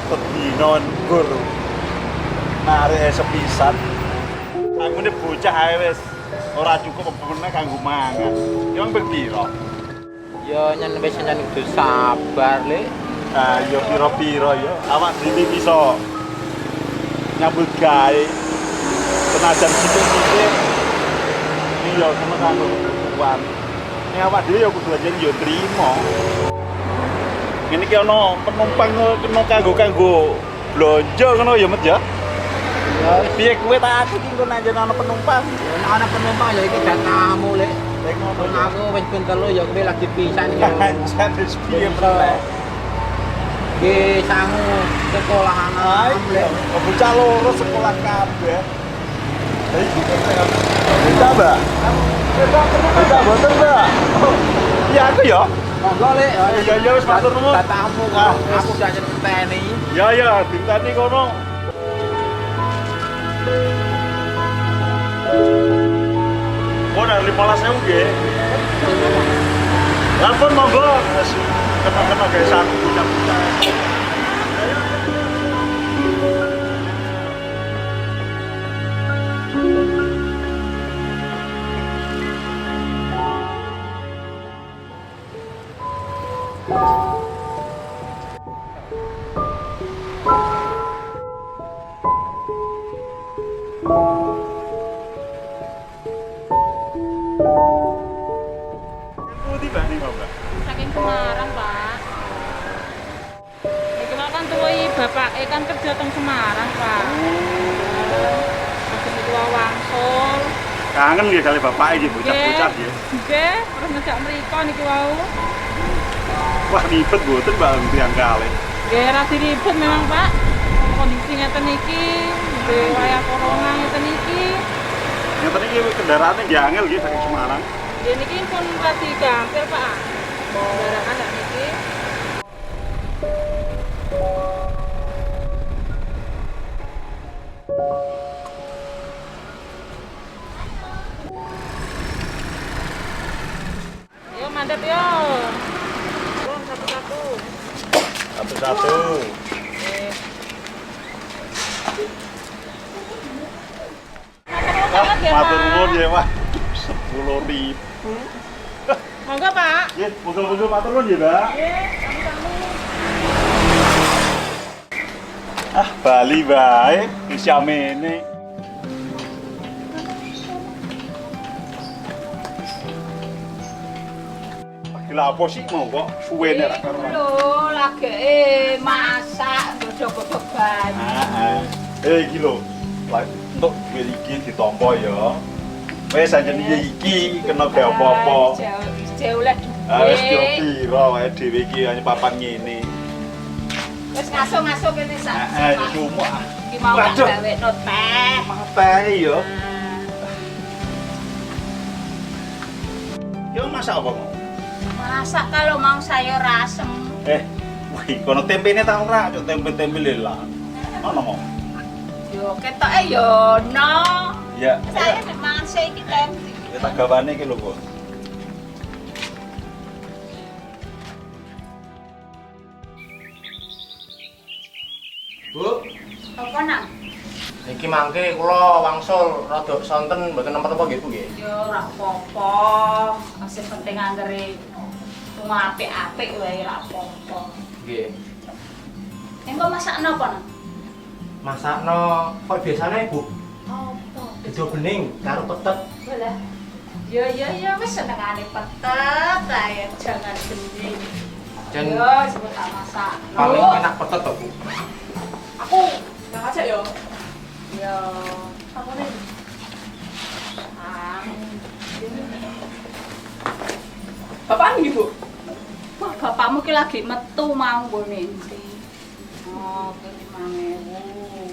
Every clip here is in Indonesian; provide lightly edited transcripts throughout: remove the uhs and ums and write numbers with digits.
Sedina nggur. Narek sepisan. Aku ini bocah ae wis ora cukup meneh kanggo mangan. Yo ping pira? Ya nyen wis nyen kudu sabar, Lek. Ah, yo pira-pira yo. Awak dhewe bisa nyambut gawe. Senajan sithik-sithik. Iya, kena kanggo kebutuhan. Nek awak dhewe yo kudu aja yo trimo. Ngene iki ana penumpang kena kanggo blonjo ngono ya, Met ya. Ya Piye kowe tak aku iki engko nanjen ana penumpang. nek ana penumpang ya iki gak kamu, Lek. Lek ngono Wong ya. aku wis ping 3 ya kowe lagi pisan iki. Anjan wis piye meneh. Ki sangu sekolahan Hai, Lek. bocah loro sekolah kabeh. Hei, kita, Mbak. Kita boten, Mbak. Iya, aku ya. Monggo, Lek. Ya, wis matur nuwun. Tamu Ah, kok. Aku udah nyenteni. Ya, ditani kono. Oh, dari 15.000 nggih. Lampun monggo. Kena-kena gawe satu bocah-bocah. Putih Mbak nih, Mbak. Saking Semarang, Pak. Iki mau kan tuwi bapake kan kerja teng Semarang, Pak. Masih tua wangsul. Kangen nggih kali bapak iki bocah-bocah nggih. Nggih, terus ngejak mriko niki wau. Wah, ribet mboten Mbak tiyang kali. Nggih, ra diribet memang, Pak. Kondisi ngeten iki, nggih wayah corona ngeten iki. Ngeten iki kendaraane nggih angel nggih saking Semarang. Nggih niki pun radi gampil, Pak. Kendaraan ndak niki. Yo mandep yo. Belum satu-satu. Satu-satu. Nggih. Wah, Matur matur nuwun nuwun ya, Pak. 10.000. Monggo, Pak. Nggih, monggo matur nuwun ya, Mbak. Nggih, sami-sami. Ah, Bali bae, wis amene. Gila apa sih mau kok suwe nek ra karuan. Lho, lagi masak godhog-godhog banyu. Iki lho. Lah untuk duwe iki ditampa ya. Wis anjen iki kena gawe apa-apa. Jauh oleh Wis duwe. pira wae dhewe iki hanya papan ngene. Wis ngaso-ngaso kene sak. Iki cuma. Iki mau tak Waduh. gawekno teh. Teh ya. Yo masak apa mau? Masak kalau mau sayur asem. Wih, kono tempene ta ora? Cuk tempe-tempe lela. Ono mau? Yo ketoke yo no. Ya. Saya nek mangan sik iki tempe. Kita gawane iki lho, Bu. Bu, Apa nang? niki mangke kula wangsul rada sonten mboten napa-napa nggih, Bu nggih. Yo ora apa-apa. Masih penting anggere wong apik-apik wae ora apa-apa. Nggih. Engko masakno apa nang? Masakno kok biasane, Bu? Apa? Dedo bening karo petet. Boleh. Ya wis senengane petet ae jangan bening. Jan Yo sebut tak masak. paling enak petet to, Bu. Aku yang ngajak yo. Yo, apa nih? Bapak nih Bu? Wah, bapakmu ki lagi metu mau nggone ndi? Oh, ke 5.000.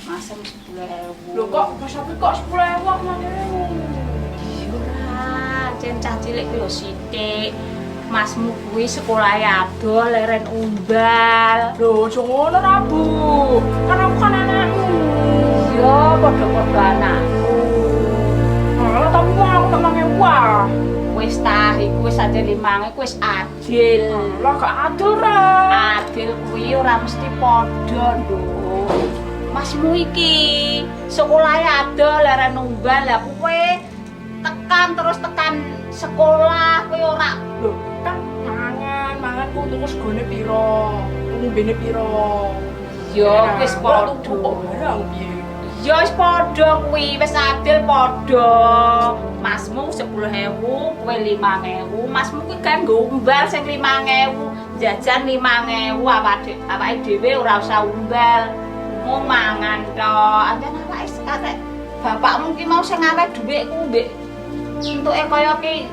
Masem 10.000. Loh kok Mas Sapi kok 10.000 aku manggilnya? Ora, cen cah cilik ki lho sithik. Masmu kuwi sekolah adoh leren umbal. Loh, aja ngono ra Bu. Kan aku kan anakmu. Yo padha-padha anakku. Malah tapi kok aku tak manggil wah. Kowe wis tah iku wis aja 5.000 wis adil. Lah gak adil ra. Adil kuwi ora mesti padha lho. Masmu iki sekolahe adol lara numbal lah kowe tekan terus tekan sekolah kowe ora Lho, kan mangan ku tuku segone piro? Ngombene piro? yo wis padha. Kok barang piye? Ya wis padha kuwi, wis adil padha. Masmu 10.000, kowe 5.000. Masmu kuwi kan nggo umbal sing 5.000, jajan 5.000, awake dhewe ora usah umbal. Mung mangan tok. Anjen awake arek bapakmu ki mau sing arek dhuwitku mbek entuke kaya ki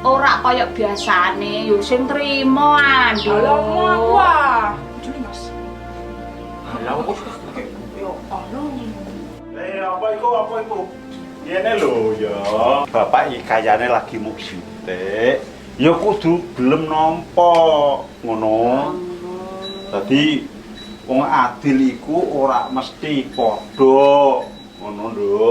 ora kaya biasane, yo sing trimo andho. Alamu aku ah. Juli Mas. Lah kok Yo alamu. Apa iku? Ngene lho ya. Bapak iki kayane lagi musibah. Ya kudu gelem nampa ngono. Dadi wong adil iku ora mesti padha ngono lho.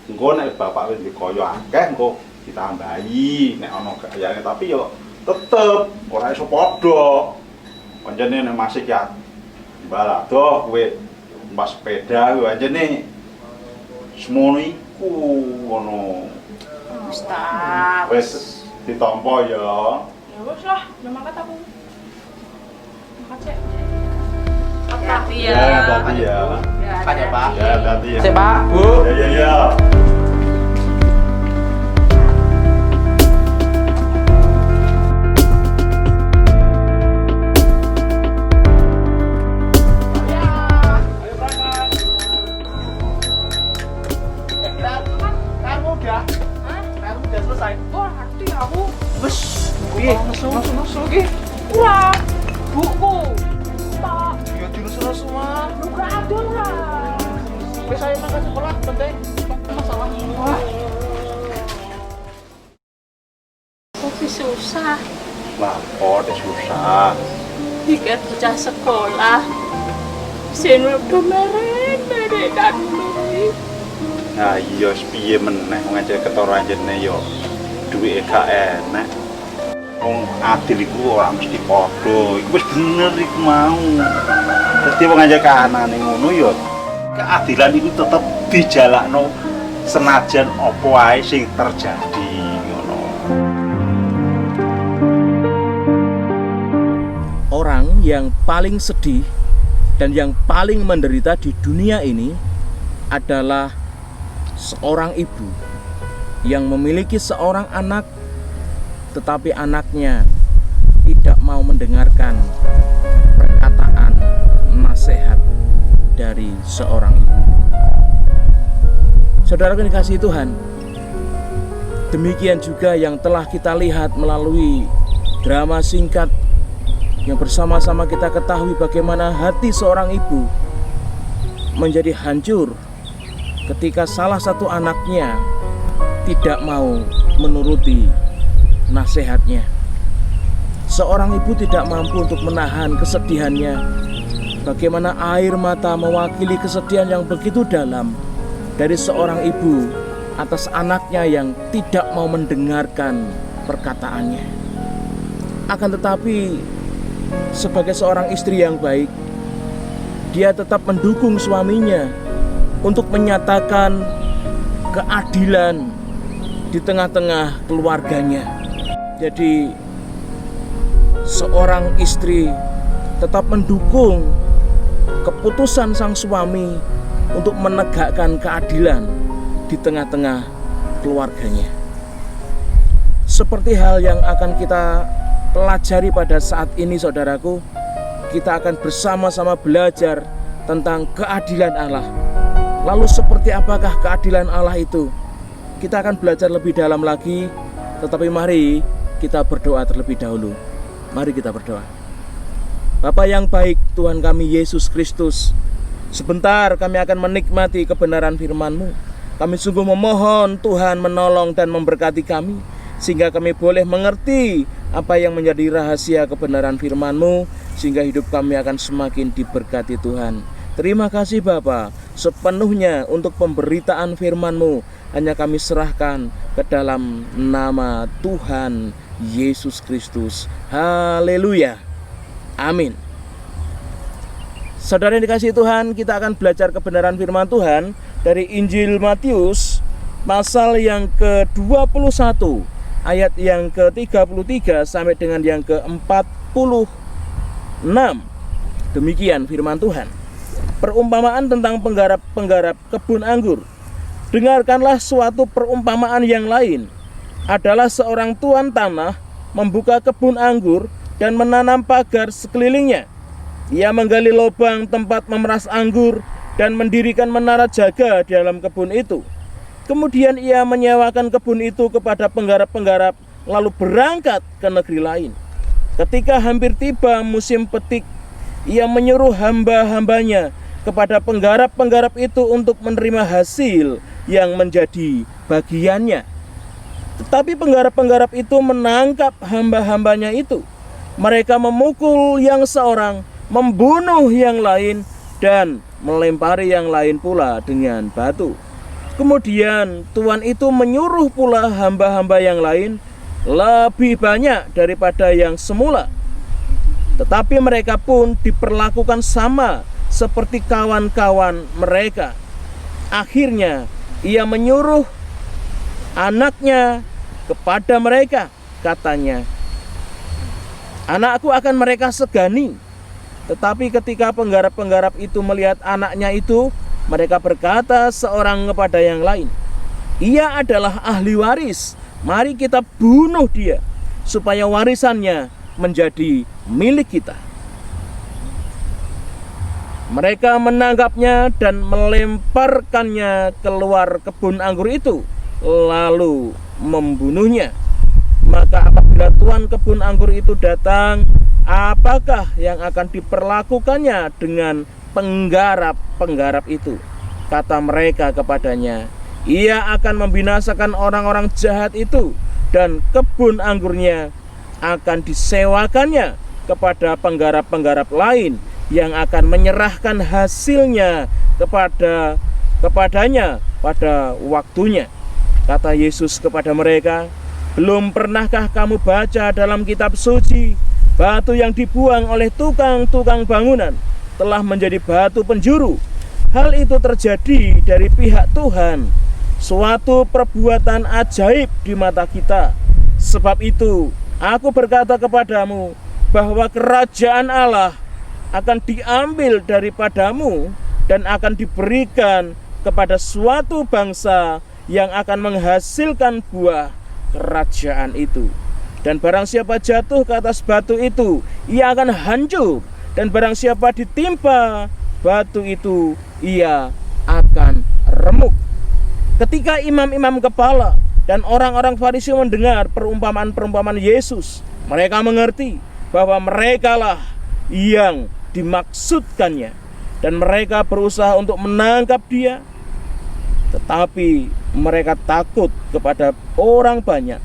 Engko nek bapak wis dikaya akeh engko ditambahi nek ana gayane tapi ya tetep ora iso padha. Pancene nek masih ya mbala doh kowe mbas sepeda kowe anjene semono iku ngono. Ustaz. Wis ditampa ya. Ya wis lah, ya mangkat aku. Mangkat cek. Hati Ya, hati ya. Pak ya, Pak. Ya, hati ya. Sik, Pak, Bu. Ya. Wah, hati aku. Wes, piye? Langsung iki. Wah, buku. Tak. Ya dilus-lus semua. Lu gak ada lah. Wis ayo mangkat sekolah penting. Masalah. Wah, Tapi susah, Lah, kok susah. pikir bocah sekolah. Sing udah meren-merenan kuwi. Nah, iya piye meneh wong aja ketara anjene yo duwike gak enek. Wong adil iku ora mesti padha. Iku wis bener iku mau. Dadi wong aja kanane ngono yo keadilan iku tetep dijalakno senajan apa wae sing terjadi ngono. Orang yang paling sedih dan yang paling menderita di dunia ini adalah seorang ibu yang memiliki seorang anak, tetapi anaknya tidak mau mendengarkan perkataan nasihat dari seorang ibu. Saudara yang dikasihi Tuhan, demikian juga yang telah kita lihat melalui drama singkat yang bersama-sama kita ketahui bagaimana hati seorang ibu menjadi hancur ketika salah satu anaknya tidak mau menuruti nasihatnya. Seorang ibu tidak mampu untuk menahan kesedihannya. Bagaimana air mata mewakili kesedihan yang begitu dalam dari seorang ibu atas anaknya yang tidak mau mendengarkan perkataannya. Akan tetapi sebagai seorang istri yang baik, dia tetap mendukung suaminya untuk menyatakan keadilan di tengah-tengah keluarganya. Jadi seorang istri tetap mendukung keputusan sang suami untuk menegakkan keadilan di tengah-tengah keluarganya. Seperti hal yang akan kita pelajari pada saat ini, saudaraku, kita akan bersama-sama belajar tentang keadilan Allah. Lalu seperti apakah keadilan Allah itu? Kita akan belajar lebih dalam lagi, tetapi mari kita berdoa terlebih dahulu. Mari kita berdoa. Bapa yang baik, Tuhan kami Yesus Kristus, sebentar kami akan menikmati kebenaran firman-Mu. Kami sungguh memohon Tuhan menolong dan memberkati kami, sehingga kami boleh mengerti apa yang menjadi rahasia kebenaran firman-Mu, sehingga hidup kami akan semakin diberkati Tuhan. Terima kasih Bapa. sepenuhnya untuk pemberitaan firman-Mu hanya kami serahkan ke dalam nama Tuhan Yesus Kristus. Haleluya. Amin. Saudara yang dikasihi Tuhan, kita akan belajar kebenaran firman Tuhan dari Injil Matius pasal yang ke-21 ayat yang ke-33 sampai dengan yang ke-46. Demikian firman Tuhan. Perumpamaan tentang penggarap kebun anggur. Dengarkanlah suatu perumpamaan yang lain. Adalah seorang tuan tanah membuka kebun anggur dan menanam pagar sekelilingnya. Ia menggali lubang tempat memeras anggur dan mendirikan menara jaga di dalam kebun itu. Kemudian ia menyewakan kebun itu kepada penggarap-penggarap, lalu berangkat ke negeri lain. Ketika hampir tiba musim petik, ia menyuruh hamba-hambanya kepada penggarap-penggarap itu untuk menerima hasil yang menjadi bagiannya. Tetapi penggarap-penggarap itu menangkap hamba-hambanya itu. Mereka memukul yang seorang, membunuh yang lain, dan melempari yang lain pula dengan batu. Kemudian tuan itu menyuruh pula hamba-hamba yang lain lebih banyak daripada yang semula. Tetapi mereka pun diperlakukan sama seperti kawan-kawan mereka. Akhirnya ia menyuruh anaknya kepada mereka. Katanya, "Anakku akan mereka segani." Tetapi ketika penggarap-penggarap itu melihat anaknya itu, mereka berkata seorang kepada yang lain, "Ia adalah ahli waris, mari kita bunuh dia, supaya warisannya menjadi milik kita." Mereka menangkapnya dan melemparkannya keluar kebun anggur itu, lalu membunuhnya. Maka apabila tuan kebun anggur itu datang, apakah yang akan diperlakukannya dengan penggarap-penggarap itu? Kata mereka kepadanya, "Ia akan membinasakan orang-orang jahat itu, dan kebun anggurnya akan disewakannya kepada penggarap-penggarap lain yang akan menyerahkan hasilnya kepadanya pada waktunya." Kata Yesus kepada mereka, "Belum pernahkah kamu baca dalam kitab suci, batu yang dibuang oleh tukang-tukang bangunan telah menjadi batu penjuru? Hal itu terjadi dari pihak Tuhan, suatu perbuatan ajaib di mata kita. Sebab itu aku berkata kepadamu bahwa kerajaan Allah akan diambil daripadamu dan akan diberikan kepada suatu bangsa yang akan menghasilkan buah kerajaan itu. Dan barang siapa jatuh ke atas batu itu, ia akan hancur. Dan barang siapa ditimpa batu itu, ia akan remuk." Ketika imam-imam kepala dan orang-orang Farisi mendengar perumpamaan-perumpamaan Yesus, mereka mengerti bahwa merekalah yang dimaksudkannya, dan mereka berusaha untuk menangkap dia. Tetapi mereka takut kepada orang banyak,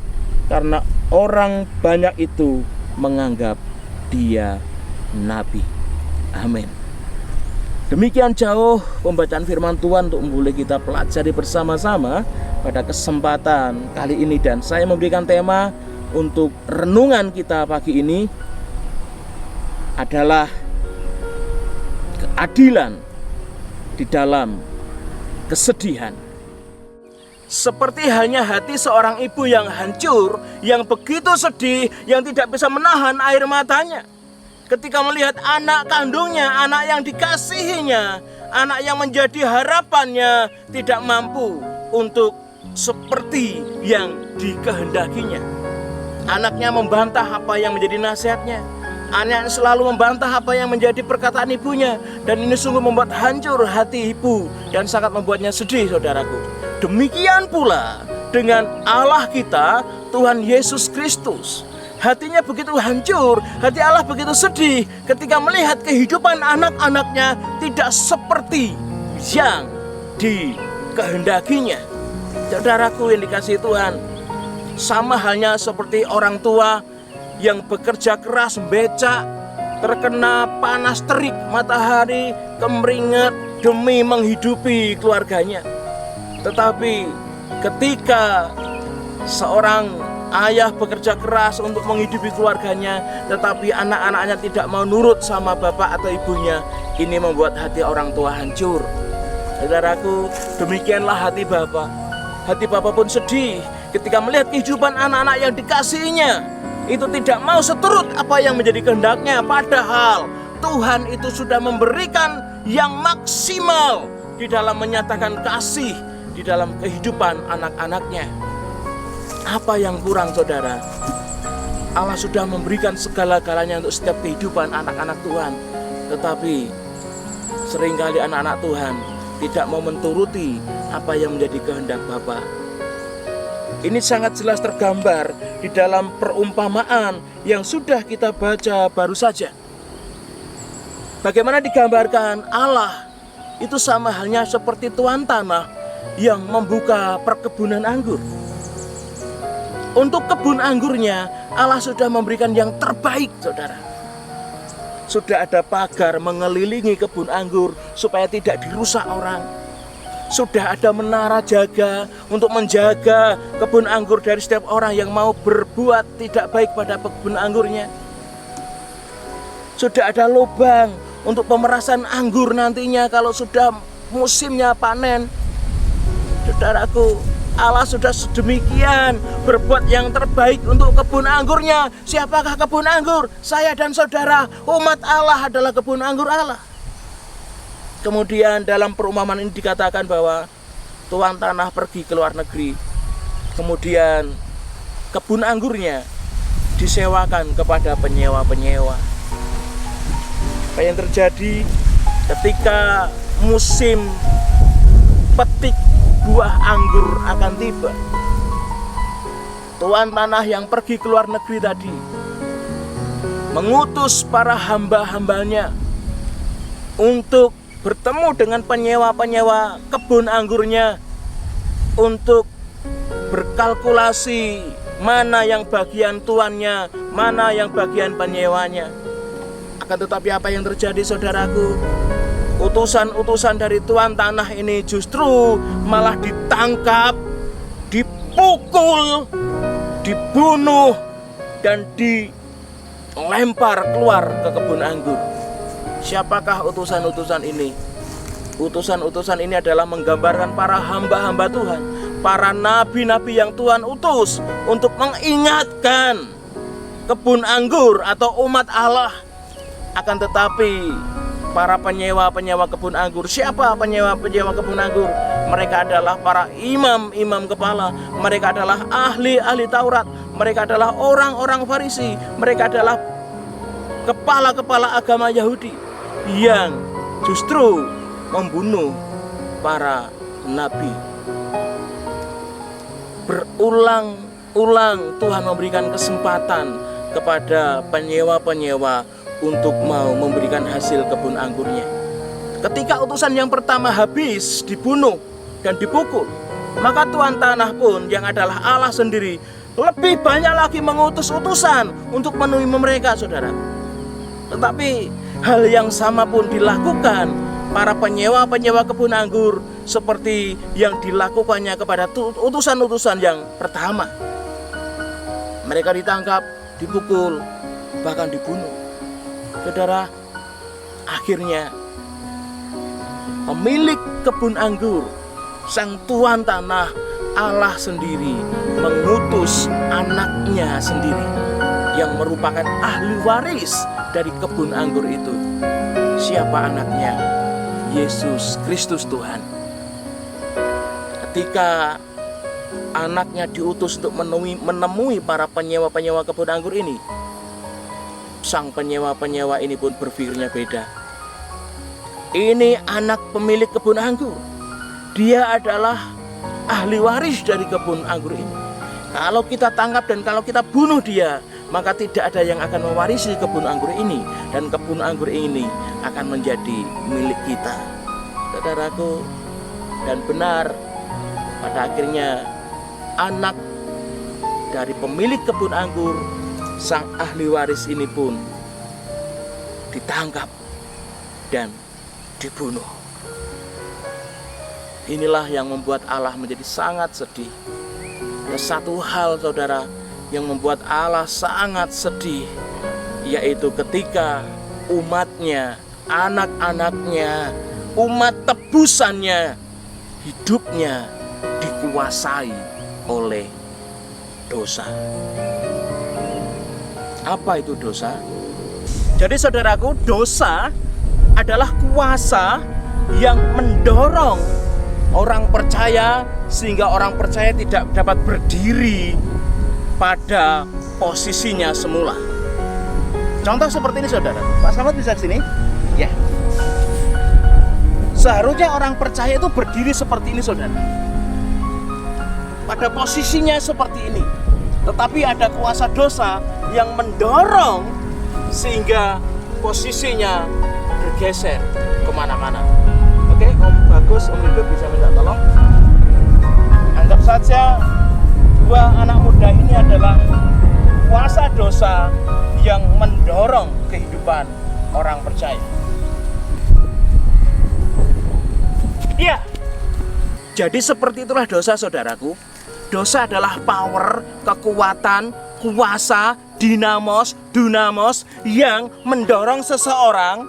karena orang banyak itu menganggap dia nabi. Amin. Demikian jauh pembacaan firman Tuhan untuk boleh kita pelajari bersama-sama pada kesempatan kali ini. Dan saya memberikan tema untuk renungan kita pagi ini adalah keadilan di dalam kesedihan. Seperti halnya hati seorang ibu yang hancur, yang begitu sedih, yang tidak bisa menahan air matanya ketika melihat anak kandungnya, anak yang dikasihinya, anak yang menjadi harapannya tidak mampu untuk seperti yang dikehendakinya. Anaknya membantah apa yang menjadi nasihatnya, anak selalu membantah apa yang menjadi perkataan ibunya, dan ini sungguh membuat hancur hati ibu dan sangat membuatnya sedih, saudaraku. Demikian pula dengan Allah kita, Tuhan Yesus Kristus. Hatinya begitu hancur, hati Allah begitu sedih ketika melihat kehidupan anak-anaknya tidak seperti yang dikehendakinya. Saudaraku yang dikasihi Tuhan, sama halnya seperti orang tua yang bekerja keras, becak, terkena panas terik matahari, kemeringat, demi menghidupi keluarganya. Tetapi ketika seorang ayah bekerja keras untuk menghidupi keluarganya, tetapi anak-anaknya tidak mau nurut sama bapak atau ibunya, ini membuat hati orang tua hancur. Saudaraku, demikianlah hati bapak. Hati bapak pun sedih ketika melihat kehidupan anak-anak yang dikasihinya itu tidak mau seturut apa yang menjadi kehendaknya. Padahal Tuhan itu sudah memberikan yang maksimal di dalam menyatakan kasih di dalam kehidupan anak-anaknya. Apa yang kurang, saudara? Allah sudah memberikan segala-galanya untuk setiap kehidupan anak-anak Tuhan. Tetapi seringkali anak-anak Tuhan tidak mau menturuti apa yang menjadi kehendak Bapa. Ini sangat jelas tergambar di dalam perumpamaan yang sudah kita baca baru saja. Bagaimana digambarkan Allah itu sama halnya seperti tuan tanah yang membuka perkebunan anggur. Untuk kebun anggurnya Allah sudah memberikan yang terbaik, saudara. Sudah ada pagar mengelilingi kebun anggur supaya tidak dirusak orang. Sudah ada menara jaga untuk menjaga kebun anggur dari setiap orang yang mau berbuat tidak baik pada kebun anggurnya. Sudah ada lubang untuk pemerasan anggur nantinya kalau sudah musimnya panen. Saudaraku, Allah sudah sedemikian berbuat yang terbaik untuk kebun anggurnya. Siapakah kebun anggur? Saya dan saudara, umat Allah adalah kebun anggur Allah. Kemudian dalam perumpamaan ini dikatakan bahwa tuan tanah pergi ke luar negeri. Kemudian kebun anggurnya disewakan kepada penyewa-penyewa. Apa yang terjadi ketika musim petik buah anggur akan tiba? Tuan tanah yang pergi ke luar negeri tadi mengutus para hamba-hambanya untuk bertemu dengan penyewa-penyewa kebun anggurnya untuk berkalkulasi mana yang bagian tuannya, mana yang bagian penyewanya. Akan tetapi apa yang terjadi, saudaraku? Utusan-utusan dari tuan tanah ini justru malah ditangkap, dipukul, dibunuh, dan dilempar keluar ke kebun anggur. Siapakah utusan-utusan ini? Utusan-utusan ini adalah menggambarkan para hamba-hamba Tuhan, para nabi-nabi yang Tuhan utus untuk mengingatkan kebun anggur atau umat Allah. Akan tetapi para penyewa-penyewa kebun anggur, siapa penyewa-penyewa kebun anggur? Mereka adalah para imam-imam kepala, mereka adalah ahli-ahli Taurat, mereka adalah orang-orang Farisi, mereka adalah kepala-kepala agama Yahudi yang justru membunuh para nabi. Berulang-ulang Tuhan memberikan kesempatan kepada penyewa-penyewa untuk mau memberikan hasil kebun anggurnya. Ketika utusan yang pertama habis, dibunuh dan dipukul, maka tuan tanah pun yang adalah Allah sendiri lebih banyak lagi mengutus utusan untuk menemui mereka, saudara. Tetapi hal yang sama pun dilakukan para penyewa-penyewa kebun anggur seperti yang dilakukannya kepada utusan-utusan yang pertama. Mereka ditangkap, dipukul, bahkan dibunuh. Saudara, akhirnya pemilik kebun anggur, sang tuan tanah, Allah sendiri mengutus anaknya sendiri yang merupakan ahli waris dari kebun anggur itu. Siapa anaknya? Yesus Kristus Tuhan. Ketika anaknya diutus untuk menemui para penyewa-penyewa kebun anggur ini, sang penyewa-penyewa ini pun berpikirnya beda. Ini anak pemilik kebun anggur. Dia adalah ahli waris dari kebun anggur ini. Kalau kita tangkap dan kalau kita bunuh dia, maka tidak ada yang akan mewarisi kebun anggur ini, dan kebun anggur ini akan menjadi milik kita. Saudaraku, dan benar pada akhirnya anak dari pemilik kebun anggur, sang ahli waris ini pun ditangkap dan dibunuh. Inilah yang membuat Allah menjadi sangat sedih. Ada satu hal saudara yang membuat Allah sangat sedih, yaitu ketika umatnya, anak-anaknya, umat tebusannya, hidupnya dikuasai oleh dosa. Apa itu dosa? Jadi saudaraku, dosa adalah kuasa yang mendorong orang percaya sehingga orang percaya tidak dapat berdiri pada posisinya semula. Contoh seperti ini saudara. Pak Slamet bisa ke sini? Ya. Seharusnya orang percaya itu berdiri seperti ini saudara, pada posisinya seperti ini. Tetapi ada kuasa dosa yang mendorong sehingga posisinya bergeser kemana-mana. Oke, Om Bagus, Om Ridho bisa minta tolong. Anggap saja dua anak muda ini adalah kuasa dosa yang mendorong kehidupan orang percaya. Iya. Jadi seperti itulah dosa saudaraku. Dosa adalah power, kekuatan, kuasa, dunamos yang mendorong seseorang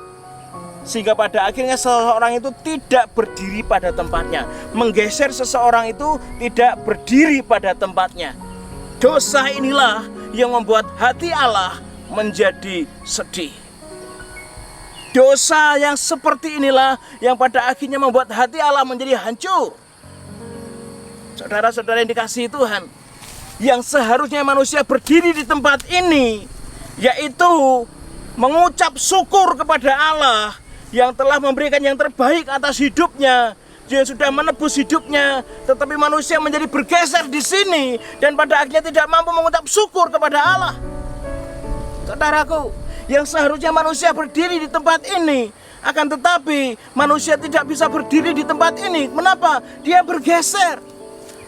sehingga pada akhirnya seseorang itu tidak berdiri pada tempatnya, menggeser seseorang itu tidak berdiri pada tempatnya. Dosa inilah yang membuat hati Allah menjadi sedih. Dosa yang seperti inilah yang pada akhirnya membuat hati Allah menjadi hancur. Saudara-saudara yang dikasihi Tuhan, yang seharusnya manusia berdiri di tempat ini, yaitu mengucap syukur kepada Allah yang telah memberikan yang terbaik atas hidupnya, yang sudah menebus hidupnya, tetapi manusia menjadi bergeser di sini dan pada akhirnya tidak mampu mengucap syukur kepada Allah. Saudaraku, yang seharusnya manusia berdiri di tempat ini, akan tetapi manusia tidak bisa berdiri di tempat ini. Kenapa? Dia bergeser.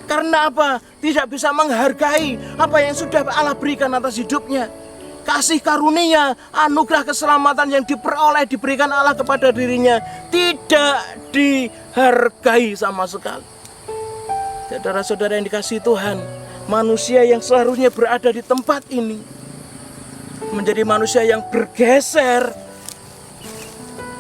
Karena apa? Tidak bisa menghargai apa yang sudah Allah berikan atas hidupnya. Kasih karunia, anugerah keselamatan yang diperoleh, diberikan Allah kepada dirinya tidak dihargai sama sekali. Saudara-saudara yang dikasihi Tuhan, manusia yang seharusnya berada di tempat ini menjadi manusia yang bergeser.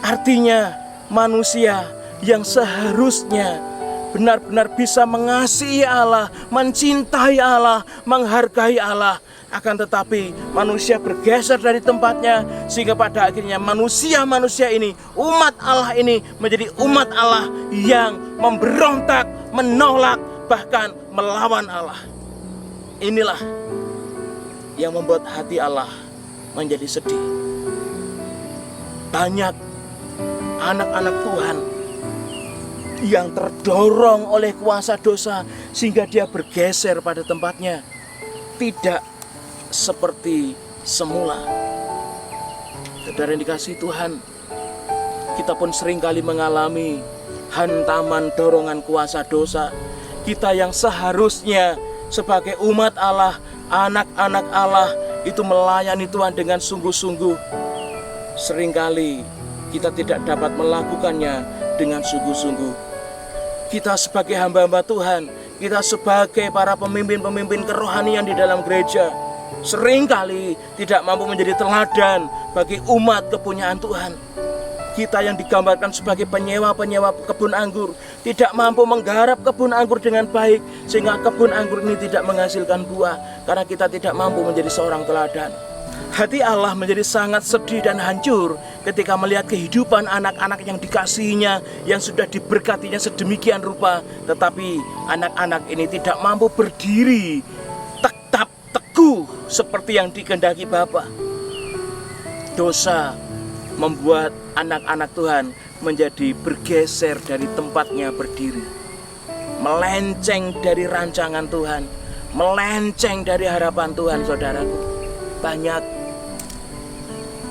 Artinya manusia yang seharusnya benar-benar bisa mengasihi Allah, mencintai Allah, menghargai Allah. Akan tetapi manusia bergeser dari tempatnya sehingga pada akhirnya manusia-manusia ini, umat Allah ini menjadi umat Allah yang memberontak, menolak, bahkan melawan Allah. Inilah yang membuat hati Allah menjadi sedih. Banyak anak-anak Tuhan yang terdorong oleh kuasa dosa sehingga dia bergeser pada tempatnya, tidak seperti semula. Saudara yang dikasihi Tuhan, kita pun seringkali mengalami hantaman dorongan kuasa dosa. Kita yang seharusnya sebagai umat Allah, anak-anak Allah itu melayani Tuhan dengan sungguh-sungguh, seringkali kita tidak dapat melakukannya dengan sungguh-sungguh. Kita sebagai hamba-hamba Tuhan, kita sebagai para pemimpin-pemimpin kerohanian di dalam gereja, seringkali tidak mampu menjadi teladan bagi umat kepunyaan Tuhan. Kita yang digambarkan sebagai penyewa-penyewa kebun anggur, tidak mampu menggarap kebun anggur dengan baik, sehingga kebun anggur ini tidak menghasilkan buah, karena kita tidak mampu menjadi seorang teladan. Hati Allah menjadi sangat sedih dan hancur ketika melihat kehidupan anak-anak yang dikasihinya, yang sudah diberkatinya sedemikian rupa, tetapi anak-anak ini tidak mampu berdiri tetap teguh seperti yang dikehendaki Bapa. Dosa membuat anak-anak Tuhan menjadi bergeser dari tempatnya berdiri, melenceng dari rancangan Tuhan, melenceng dari harapan Tuhan. Saudaraku, banyak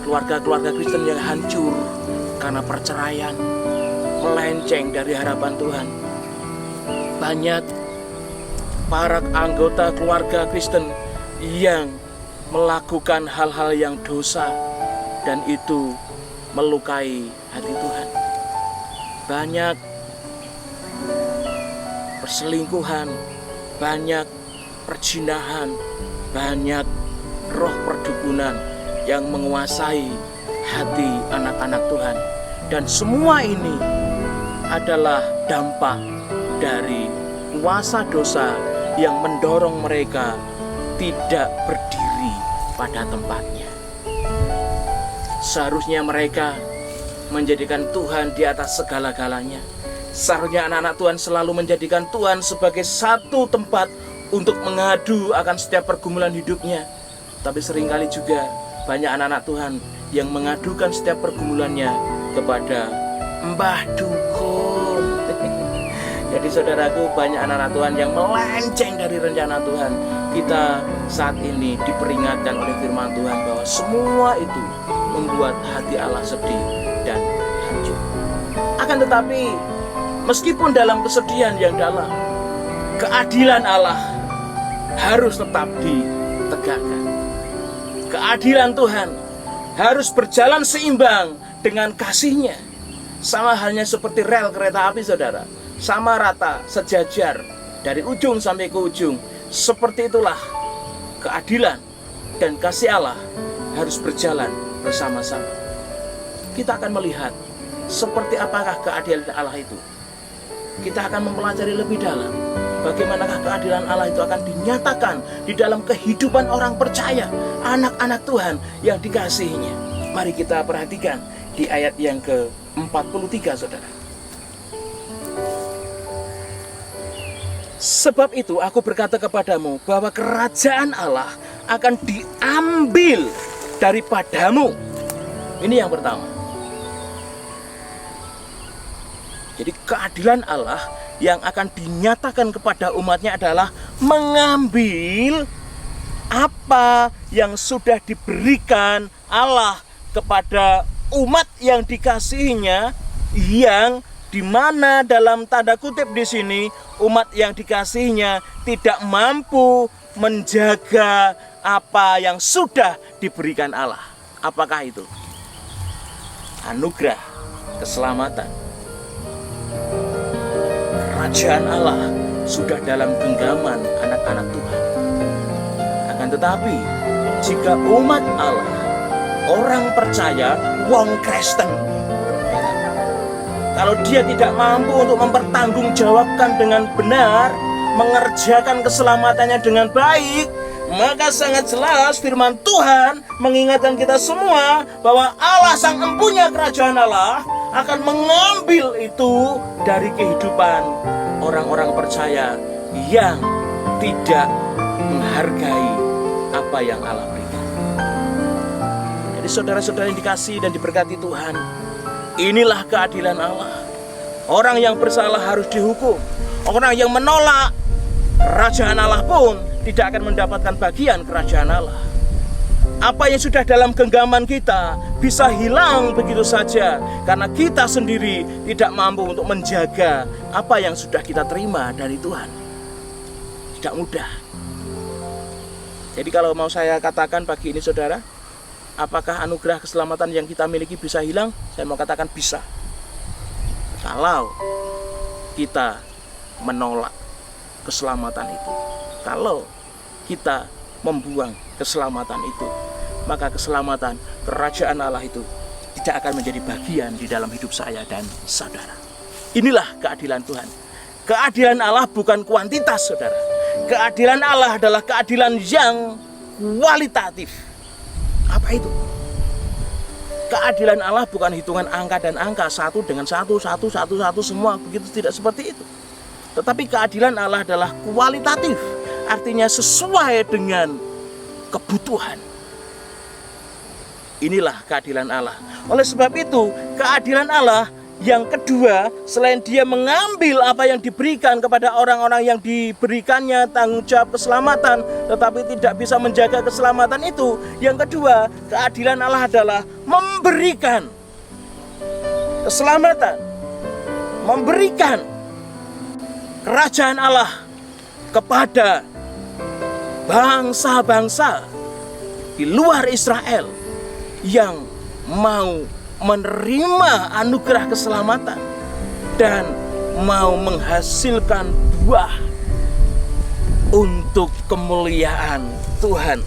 keluarga-keluarga Kristen yang hancur karena perceraian, melenceng dari harapan Tuhan. Banyak para anggota keluarga Kristen yang melakukan hal-hal yang dosa dan itu melukai hati Tuhan. Banyak perselingkuhan, banyak perjinahan, banyak roh perdukunan yang menguasai hati anak-anak Tuhan. Dan semua ini adalah dampak dari kuasa dosa yang mendorong mereka tidak berdiri pada tempatnya. Seharusnya mereka menjadikan Tuhan di atas segala-galanya. Seharusnya anak-anak Tuhan selalu menjadikan Tuhan sebagai satu tempat untuk mengadu akan setiap pergumulan hidupnya. Tapi seringkali juga banyak anak-anak Tuhan yang mengadukan setiap pergumulannya kepada Mbah Dukun. Jadi saudaraku, banyak anak-anak Tuhan yang melenceng dari rencana Tuhan. Kita saat ini diperingatkan oleh firman Tuhan bahwa semua itu membuat hati Allah sedih dan hancur. Akan tetapi, meskipun dalam kesedihan yang dalam, keadilan Allah harus tetap ditegakkan. Keadilan Tuhan harus berjalan seimbang dengan kasih-Nya. Sama halnya seperti rel kereta api, saudara. Sama rata, sejajar, dari ujung sampai ke ujung. Seperti itulah keadilan dan kasih Allah harus berjalan bersama-sama. Kita akan melihat seperti apakah keadilan Allah itu. Kita akan mempelajari lebih dalam bagaimanakah keadilan Allah itu akan dinyatakan di dalam kehidupan orang percaya, anak-anak Tuhan yang dikasihinya. Mari kita perhatikan di ayat yang ke-43, saudara. Sebab itu aku berkata kepadamu bahwa kerajaan Allah akan diambil daripadamu. Ini yang pertama. Jadi keadilan Allah yang akan dinyatakan kepada umatnya adalah mengambil apa yang sudah diberikan Allah kepada umat yang dikasihinya, yang dimana dalam tanda kutip di sini umat yang dikasihinya tidak mampu menjaga apa yang sudah diberikan Allah. Apakah itu? Anugerah keselamatan. Kerajaan Allah sudah dalam genggaman anak-anak Tuhan. Akan tetapi jika umat Allah, orang percaya, wong Kristen, kalau dia tidak mampu untuk mempertanggungjawabkan dengan benar, mengerjakan keselamatannya dengan baik, maka sangat jelas firman Tuhan mengingatkan kita semua bahwa Allah sang empunya kerajaan Allah akan mengambil itu dari kehidupan orang-orang percaya yang tidak menghargai apa yang Allah berikan. Jadi saudara-saudara yang dikasihi dan diberkati Tuhan, inilah keadilan Allah. Orang yang bersalah harus dihukum. Orang yang menolak kerajaan Allah pun tidak akan mendapatkan bagian kerajaan Allah. Apa yang sudah dalam genggaman kita bisa hilang begitu saja karena kita sendiri tidak mampu untuk menjaga apa yang sudah kita terima dari Tuhan. Tidak mudah. Jadi kalau mau saya katakan pagi ini, saudara, apakah anugerah keselamatan yang kita miliki bisa hilang? Saya mau katakan bisa. Kalau kita menolak keselamatan itu, kalau kita membuang keselamatan itu, maka keselamatan kerajaan Allah itu tidak akan menjadi bagian di dalam hidup saya dan saudara. Inilah keadilan Tuhan. Keadilan Allah bukan kuantitas, saudara. Keadilan Allah adalah keadilan yang kualitatif. Apa itu? Keadilan Allah bukan hitungan angka dan angka, satu dengan satu semua, begitu, tidak seperti itu. Tetapi keadilan Allah adalah kualitatif, artinya sesuai dengan kebutuhan. Inilah keadilan Allah. Oleh sebab itu, keadilan Allah yang kedua, selain dia mengambil apa yang diberikan kepada orang-orang yang diberikannya tanggung jawab keselamatan, tetapi tidak bisa menjaga keselamatan itu, yang kedua, keadilan Allah adalah memberikan keselamatan, memberikan kerajaan Allah kepada bangsa-bangsa di luar Israel yang mau menerima anugerah keselamatan dan mau menghasilkan buah untuk kemuliaan Tuhan.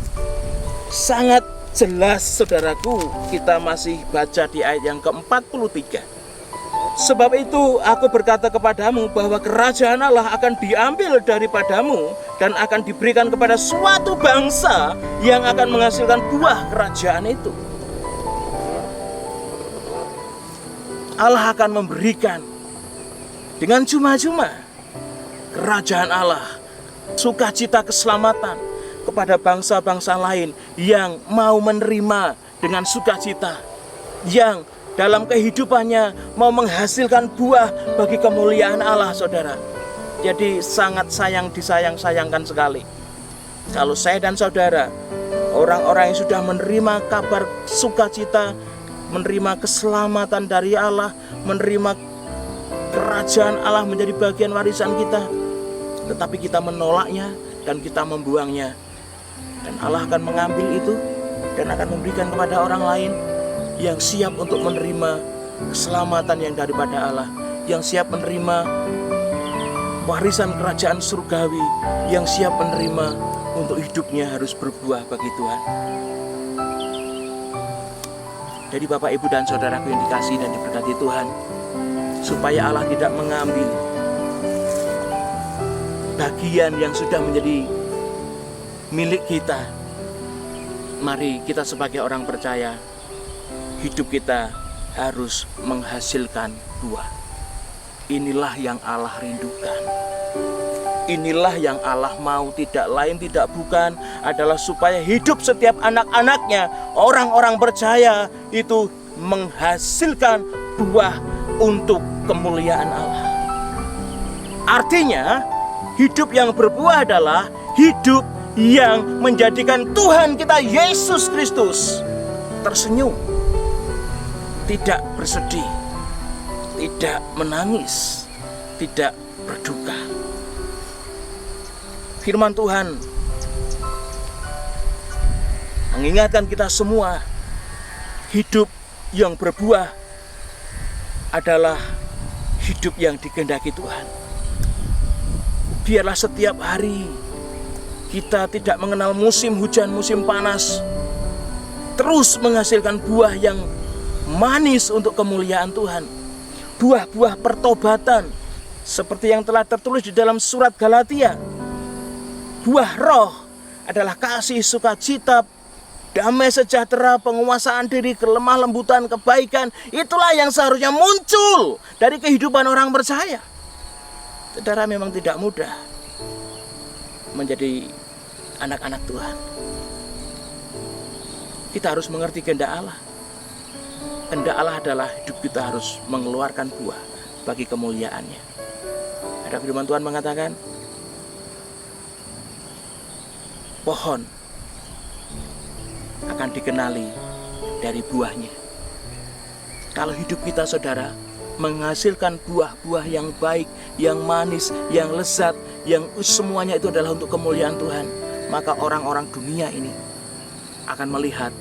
Sangat jelas saudaraku, kita masih baca di ayat yang ke-43. Sebab itu aku berkata kepadamu bahwa kerajaan Allah akan diambil daripadamu dan akan diberikan kepada suatu bangsa yang akan menghasilkan buah kerajaan itu. Allah akan memberikan dengan cuma-cuma kerajaan Allah, sukacita keselamatan kepada bangsa-bangsa lain yang mau menerima dengan sukacita, yang dalam kehidupannya mau menghasilkan buah bagi kemuliaan Allah, saudara. Jadi sangat disayang-sayangkan sekali kalau saya dan saudara, orang-orang yang sudah menerima kabar sukacita, menerima keselamatan dari Allah, menerima kerajaan Allah menjadi bagian warisan kita, tetapi kita menolaknya dan kita membuangnya. Dan Allah akan mengambil itu dan akan memberikan kepada orang lain yang siap untuk menerima keselamatan yang daripada Allah, yang siap menerima warisan kerajaan surgawi, yang siap menerima untuk hidupnya harus berbuah bagi Tuhan. Jadi Bapak, Ibu, dan saudaraku yang dikasihi dan diberkati Tuhan, supaya Allah tidak mengambil bagian yang sudah menjadi milik kita, mari kita sebagai orang percaya, hidup kita harus menghasilkan buah. Inilah yang Allah rindukan. Inilah yang Allah mau, tidak lain tidak bukan adalah supaya hidup setiap anak-anaknya, orang-orang percaya itu menghasilkan buah untuk kemuliaan Allah. Artinya, hidup yang berbuah adalah hidup yang menjadikan Tuhan kita Yesus Kristus tersenyum, tidak bersedih, tidak menangis, tidak berduka. Firman Tuhan mengingatkan kita semua, hidup yang berbuah adalah hidup yang dikehendaki Tuhan. Biarlah setiap hari kita tidak mengenal musim hujan, musim panas, terus menghasilkan buah yang manis untuk kemuliaan Tuhan. Buah-buah pertobatan seperti yang telah tertulis di dalam surat Galatia. Buah roh adalah kasih, sukacita, damai sejahtera, penguasaan diri, kelemah lembutan, kebaikan. Itulah yang seharusnya muncul dari kehidupan orang percaya. Saudara, memang tidak mudah menjadi anak-anak Tuhan. Kita harus mengerti kehendak Allah. Kehendak Allah adalah hidup kita harus mengeluarkan buah bagi kemuliaannya. Ada firman Tuhan mengatakan, pohon akan dikenali dari buahnya. Kalau hidup kita, saudara, menghasilkan buah-buah yang baik, yang manis, yang lezat, yang semuanya itu adalah untuk kemuliaan Tuhan, maka orang-orang dunia ini akan melihat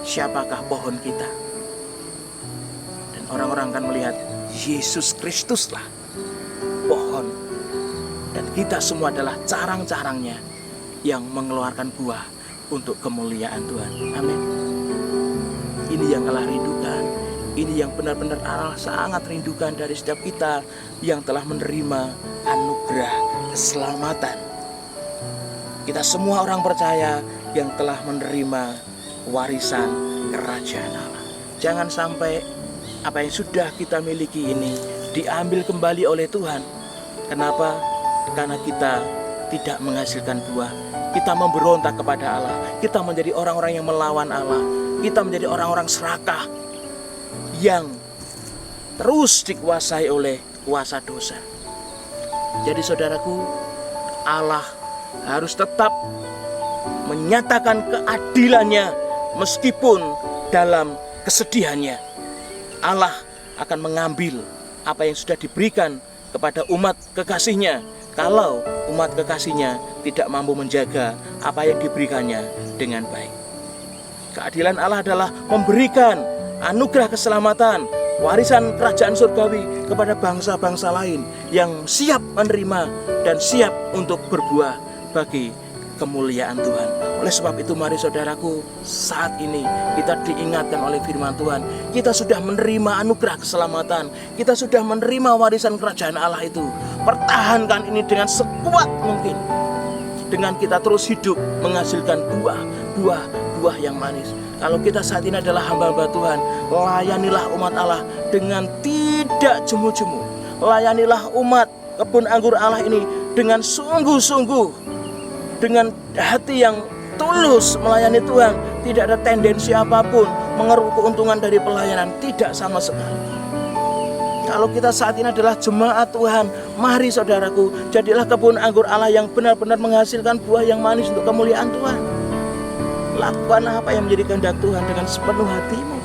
siapakah pohon kita. Dan orang-orang akan melihat Yesus Kristuslah pohon. Dan kita semua adalah carang-carangnya yang mengeluarkan buah untuk kemuliaan Tuhan. Amin. Ini yang Allah rindukan. Ini yang benar-benar Allah sangat rindukan dari setiap kita yang telah menerima anugerah keselamatan. Kita semua orang percaya yang telah menerima warisan kerajaan Allah. Jangan sampai apa yang sudah kita miliki ini diambil kembali oleh Tuhan. Kenapa? Karena kita tidak menghasilkan buah. Kita memberontak kepada Allah. Kita menjadi orang-orang yang melawan Allah. Kita menjadi orang-orang serakah yang terus dikuasai oleh kuasa dosa. Jadi saudaraku, Allah harus tetap menyatakan keadilannya meskipun dalam kesedihannya. Allah akan mengambil apa yang sudah diberikan kepada umat kekasihnya kalau umat kekasihnya tidak mampu menjaga apa yang diberikannya dengan baik. Keadilan Allah adalah memberikan anugerah keselamatan warisan kerajaan surgawi kepada bangsa-bangsa lain yang siap menerima dan siap untuk berbuah bagi kemuliaan Tuhan. Oleh sebab itu mari saudaraku, saat ini kita diingatkan oleh firman Tuhan, kita sudah menerima anugerah keselamatan, kita sudah menerima warisan kerajaan Allah itu. Pertahankan ini dengan sekuat mungkin, dengan kita terus hidup menghasilkan buah yang manis. Kalau kita saat ini adalah hamba-hamba Tuhan, layanilah umat Allah dengan tidak jemu-jemu. Layanilah umat kebun anggur Allah ini dengan sungguh-sungguh, dengan hati yang tulus melayani Tuhan. Tidak ada tendensi apapun mengeruk keuntungan dari pelayanan, tidak sama sekali. Kalau kita saat ini adalah jemaat Tuhan, mari saudaraku, jadilah kebun anggur Allah yang benar-benar menghasilkan buah yang manis untuk kemuliaan Tuhan. Lakukanlah apa yang menjadi kehendak Tuhan dengan sepenuh hatimu.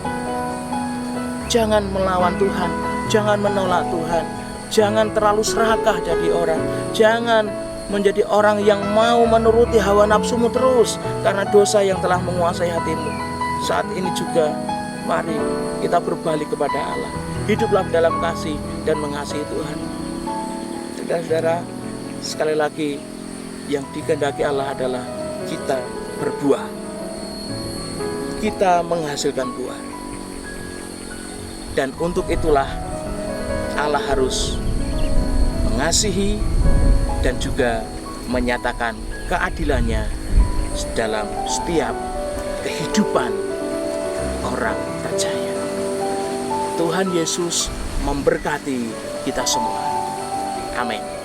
Jangan melawan Tuhan, jangan menolak Tuhan, jangan terlalu serakah jadi orang, jangan menjadi orang yang mau menuruti hawa nafsumu terus karena dosa yang telah menguasai hatimu. Saat ini juga mari kita berbalik kepada Allah. Hiduplah dalam kasih dan mengasihi Tuhan. Saudara-saudara, sekali lagi yang dikehendaki Allah adalah kita berbuah. Kita menghasilkan buah. Dan untuk itulah Allah harus mengasihi dan juga menyatakan keadilannya dalam setiap kehidupan orang percaya. Tuhan Yesus memberkati kita semua. Amin.